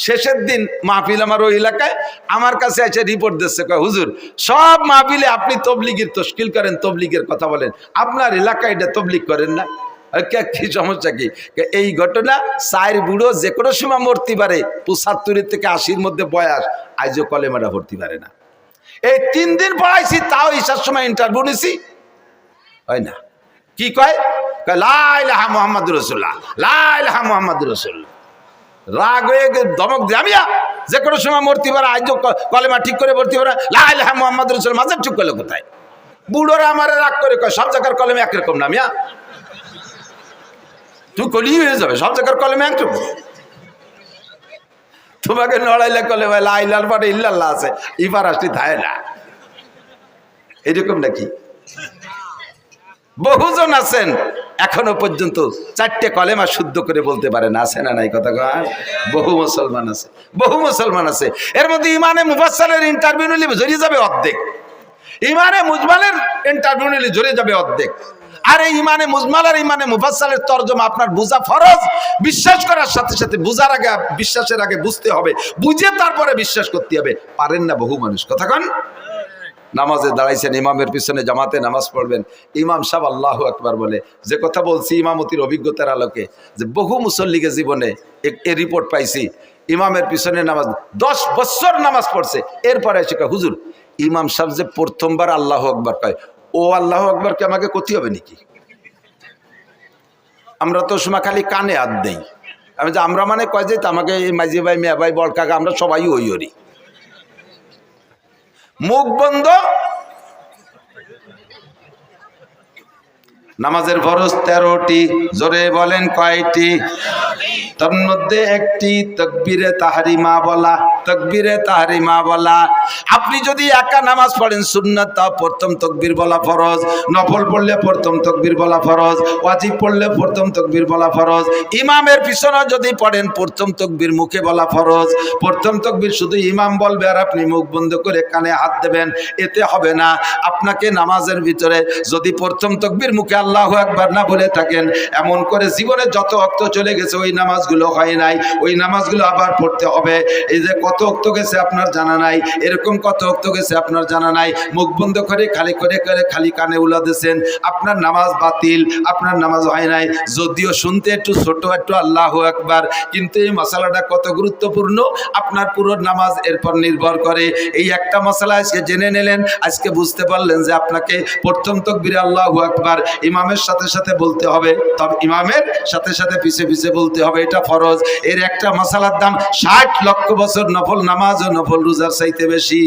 শেষের দিন মাহফিল আমার ওই এলাকায়, আমার কাছে এসে রিপোর্ট দিচ্ছে, কয় হুজুর সব মাহফিলে আপনি তবলিগের তশকিল করেন, তবলিগের কথা বলেন, আপনার এলাকায় এটা তবলিগ করেন না। কি সমস্যা কি? এই ঘটনা 4 বুড়ো যে কোনো সময় মরতে পারে, 75 থেকে 80-র মধ্যে বয়স, আজও কলেমাটা ভর্তি পারে না। এই 3 দিন পড়াইছি, তাও ঈশার সময় ইন্টারভিউ নিছি, হয় না। কি কয়? লা ইলাহা মুহাম্মাদুর রাসূলুল্লাহ, লা ইলাহা মুহাম্মাদুর রাসূলুল্লাহ। রাগ হয়ে ধমক দিয়ে, আমি যে কোনো সময় মরতে পারে, আজও কলেমা ঠিক করে ভর্তি পারে, লা ইলাহা মুহাম্মাদুর রাসূলুল্লাহ। মাঝে ঠিক করলো কোথায়? বুড়োরা আমার রাগ করে কয় সব জায়গার কলেমা একরকম না মিয়া, তুই কলি হয়ে যাবে, সব জায়গার কলেমা একরকম। তোমাকে লড়াইলে কলেমা লা ইলাহার পরে ইল্লাল্লাহ আছে, ইবার আসলে থায় না, এরকম নাকি? বহুজন আছেন এখনো পর্যন্ত 4টে কলেমা শুদ্ধ করে বলতে পারে না, আছে না নাই কথা? বহু মুসলমান আছে, বহু মুসলমান আছে। এর মধ্যে ইমানে মুফাসসালের ইন্টারভিউ নিলে জড়িয়ে যাবে অর্ধেক, ইমানে মুজমালের ইন্টারভিউ নিলে জড়িয়ে যাবে অর্ধেক। আর এই ইমানে মুজমাল আর ইমানে মুফাসসালের তরজমা আপনার বুঝা ফরজ। বিশ্বাস করার সাথে সাথে বুঝার আগে, বিশ্বাসের আগে বুঝতে হবে, বুঝে তারপরে বিশ্বাস করতে হবে। পারেন না বহু মানুষ, কথা কন। নামাজে দাঁড়াইছেন, ইমামের পিছনে জামাতে নামাজ পড়বেন, ইমাম সাহেব আল্লাহু আকবার বলে, যে কথা বলছি ইমামতির অভিজ্ঞতার আলোকে, যে বহু মুসল্লিকে জীবনে এ রিপোর্ট পাইছি, ইমামের পিছনে নামাজ 10 বছর নামাজ পড়ছে, এরপরে এসে কয় হুজুর ইমাম সাহেব যে প্রথমবার আল্লাহু আকবার কয়, ও আল্লাহু আকবারকে আমাকে করতে হবে নাকি? আমরা তো সময় খালি কানে হাত দেই। আমি যে আমরা মানে কয় যে আমাকে মাঝি ভাই, মেয়া ভাই, বড় কাকা, আমরা সবাই ওই ওরি। মুখ বন্ধ। নামাজের ফরজ 13টি, জোরে বলেন কয়টি? তার মধ্যে একটি তাকবীরে তাহরিমা বলা, তাকবীরে তাহরিমা বলা। আপনি যদি একা নামাজ পড়েন সুন্নাত, তা প্রথম তাকবীর বলা ফরজ, নফল পড়লে প্রথম তাকবীর বলা ফরজ, ওয়াজিব পড়লে প্রথম তাকবীর বলা ফরজ। ইমামের পিছনে যদি পড়েন প্রথম তাকবীর মুখে বলা ফরজ। প্রথম তাকবীর শুধু ইমাম বলবে আর আপনি মুখ বন্ধ করে কানে হাত দেবেন, এতে হবে না। আপনাকে নামাজের ভিতরে যদি প্রথম তাকবীর মুখে আল্লাহু আকবার না বলে থাকেন, এমন করে জীবনে যত ওয়াক্ত চলে গেছে ওই নামাজগুলো হয় নাই, ওই নামাজগুলো আবার পড়তে হবে। এই যে কত ওয়াক্ত গেছে আপনার জানা নাই, এরকম কত ওয়াক্ত গেছে আপনার জানা নাই, মুখ বন্ধ করে খালি কানে উলা দিয়েছেন, আপনার নামাজ বাতিল, আপনার নামাজ হয় নাই। যদিও শুনতে একটু ছোট, একটু আল্লাহু আকবার, কিন্তু এই মশালাটা কত গুরুত্বপূর্ণ আপনার পুরো নামাজ এরপর নির্ভর করে। এই একটা মশলা আজকে জেনে নিলেন, আজকে বুঝতে পারলেন যে আপনাকে প্রথম তাকবীরে আল্লাহু আকবার ইমামের সাথে সাথে বলতে হবে, তবে ইমামের সাথে সাথে পিছে পিছে বলতে হবে, এটা ফরজ। এর একটা মশালার দাম 60 লক্ষ বছর নফল নামাজ ও নফল রোজার চাইতে বেশি।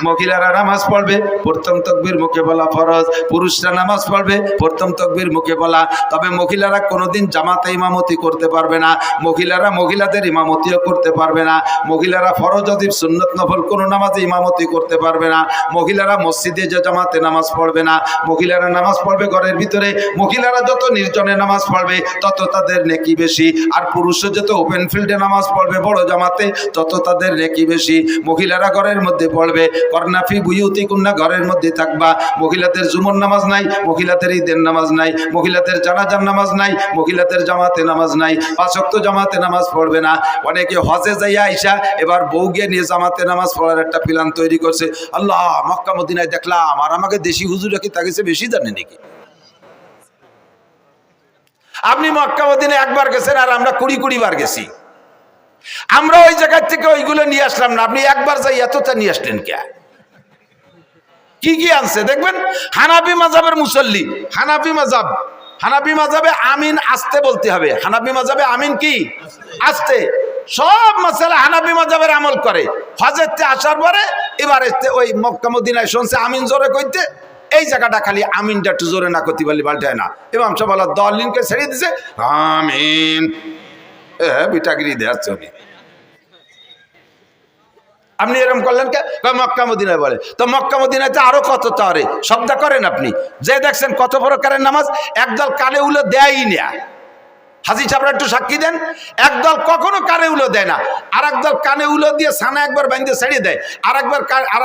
মহিলারা নামাজ পড়বে প্রথম তাকবীর মুখে বলা ফরজ, পুরুষরা নামাজ পড়বে প্রথম তাকবীর মুখে বলা। তবে মহিলারা কোনোদিন জামাতে ইমামতি করতে পারবে না, মহিলারা মহিলাদের ইমামতিও করতে পারবে না, মহিলারা ফরজ ওয়াজিব সুন্নাত নফল কোনো নামাজে ইমামতি করতে পারবে না, মহিলারা মসজিদে যে জামাতে নামাজ পড়বে না, মহিলারা নামাজ পড়বে ঘরের ভিতরে। মহিলারা যত নির্জনে নামাজ পড়বে তত তাদের নেকি বেশি, আর পুরুষও যত ওপেন ফিল্ডে নামাজ পড়বে বড় জামাতে তত তাদের নেকি বেশি। মহিলারা ঘরের মধ্যে পড়বে, করনাফি বুয়ুতিকুন্না, ঘরের মধ্যে থাকবা। মহিলাদের জুমর নামাজ নাই, মহিলাদের ঈদের নামাজ নাই, মহিলাদের জানাজার নামাজ নাই, মহিলাদের জামাতে নামাজ নাই, 5 ওয়াক্ত জামাতে নামাজ পড়বে না। অনেকে হজে যাইয়া আইসা এবার বউকে নিয়ে জামাতে নামাজ পড়ার একটা প্ল্যান তৈরি করছে। আল্লাহ, মক্কা মদিনায় দেখলাম, আর আমাকে দেশি হুজুরা কি তাকে বেশি জানে নাকি? আপনি মক্কা মদিনায় একবার গেছেন আর আমরা 20 বার গেছি। আমরা ওই জায়গা থেকে ওইগুলো নিয়ে আসলাম না, আপনি একবার যাই এতটা নিয়ে আসলেন কে? কি কি আনছে দেখবেন। হানাফি মাযহাবের মুসল্লি, হানাফি মাযহাবে আমিন আস্তে বলতে হবে। হানাফি মাযহাবে আমিন কি? আস্তে। সব মাসালা হানাফি মাযহাবের আমল করে। হজেতে আসার পরে এবার ওই মক্কা মদিনায় শুনছে আমিন জোরে কইতে, এই জায়গাটা খালি আমিনটা একটু জোরে না করতে পারলে পাল্টায় না। ইমাম সাহেব বলা দলিনকে ছেড়ে দিছে, আমিন বিটাগিরি দেওয়ার ছবি। আপনি এরকম করলেন কে? মক্কা মদিনায় বলে। তো মক্কা মদিনাতে আরো কত তারে শব্দ করেন আপনি, যে দেখছেন কত প্রকারের নামাজ। একদল কানে উলো দেয়ই না, হাজি সাহেবরা একটু সাক্ষী দেন, একদল কখনো কানে উলো দেয় না, আর একদল কানে উলো দিয়ে ছানা একবার বাইন্ধে ছেড়ে দেয়, আর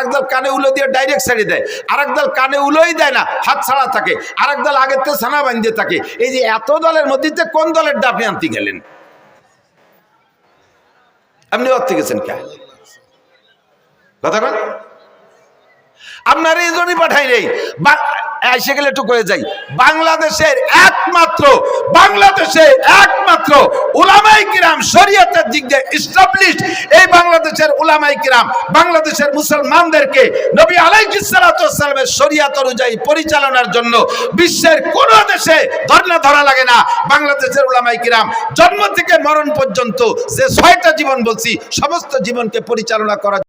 একদল কানে উলো দিয়ে ডাইরেক্ট ছেড়ে দেয়, আর একদল কানে উলোই দেয় না, হাত ছাড়া থাকে, আর একদল আগের থেকে ছানা বাইন্ধে থাকে। এই যে এত দলের মধ্যে কোন দলের ডাপে আনতে গেলেন? আপনি অর্থে গেছেন কে কথা বল? আপনার এই জন্যই পাঠাই নেই। এসে গেলে একটু করে যাই, বাংলাদেশের একমাত্র উলামায়ে কিরাম শরীয়তের দিক দিয়ে এস্টাবলিশড, এই বাংলাদেশের উলামায়ে কিরাম বাংলাদেশের মুসলমানদেরকে নবী আলাইহিস সালাতু ওয়াস সালামের শরীয়ত অনুযায়ী পরিচালনার জন্য বিশ্বের কোন দেশে ধরা লাগে না। বাংলাদেশের উলামায়ে কিরাম জন্ম থেকে মরণ পর্যন্ত যে 6টা জীবন বলছি, সমস্ত জীবনকে পরিচালনা করা